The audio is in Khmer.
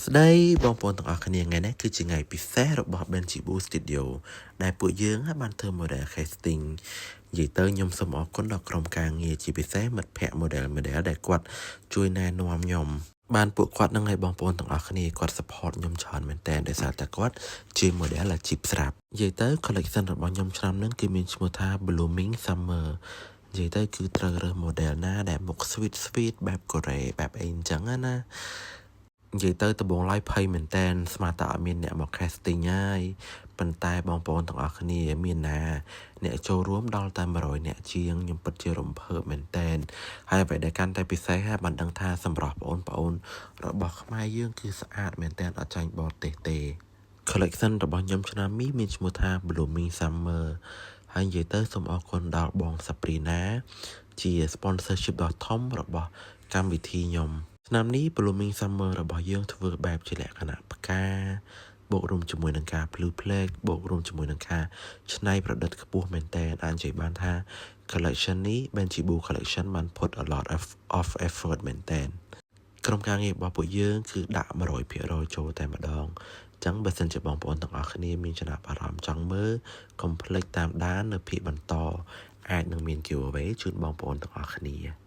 ស្ដីបងប្អូនទាំងអស់គ្នាថ្ងៃនេះគឺជាថ្ងៃពិសេសរបស់ Benjibu Studio ដែលពួកយើងបានធ្វើ model casting និយាយទៅខ្ញុំសូមអរគុណដល់ក្រុមការងារជាពិសេសមិត្តភ័ក្តិ model ដែលគាត់ជួយណែនាំខ្ញុំបានពួកគាត់នឹងឲ្យបងប្អូនទាំងអស់គ្នាគាត់ support ខ្ញុំច្រើនមែនតើដោយសារតែគាត់ជា model អាជីពស្រាប់និយាយទៅ collection របស់ខ្ញុំឆ្នាំនេះគឺមានឈ្មោះថា Blooming Summer និយាយទៅគឺត្រូវរើស model ណាដែលមុខ sweet បែបកូរ៉េបែបអីអញ្ចឹងណានិយាយទៅដំបងឡើយភ័យមែនតែនស្មានតែអត់មានអ្នកមក casting ហើយប៉ុន្តែបងប្អូនទាំងអស់គ្នាមានណាអ្នកចូលរួមដល់តែ100អ្នកជាងខ្ញុំពិតជារំភើបមែនតែនហើយអ្វីដែលកាន់តែពិសេសហើយបានដឹងថាសម្រស់បងប្អូនរបស់ខ្មែរយើងគឺស្អាតមែនតែនអត់ចាញ់បរទេសទេ collection របស់ខ្ញុំឆ្នាំនេះមានឈ្មោះថា Blooming Summer ហើយនិយាយទៅសូមអរគុណដល់បង Sabrina ជា sponsorship ដ៏ធំរបស់កម្មវិធីខ្ញុំឆ្នាំនេះ Blooming Summer របស់យើងធ្វើបែបជាលក្ខណៈផ្កាបូករួមជាមួយនឹងការភ្លឺផ្លេកបូករួមជាមួយនឹងការច្នៃប្រឌិតខ្ពស់មែនតើអាចនិយាយបានថា collection នេះ Benjibu collection បាន put a lot of effort មែនតើក្រុមការងាររបស់ពួកយើងគឺដាក់ 100% ចូលតែម្ដងចឹងបើសិនជាបងប្អូនទាំងអស់គ្នាមានចំណាប់អារម្មណ៍ចង់មើលកុំភ្លេចតាមដាននៅភាគបន្តអាចនឹងមាន giveaway ជូនបងប្អូនទាំងអស់គ្នា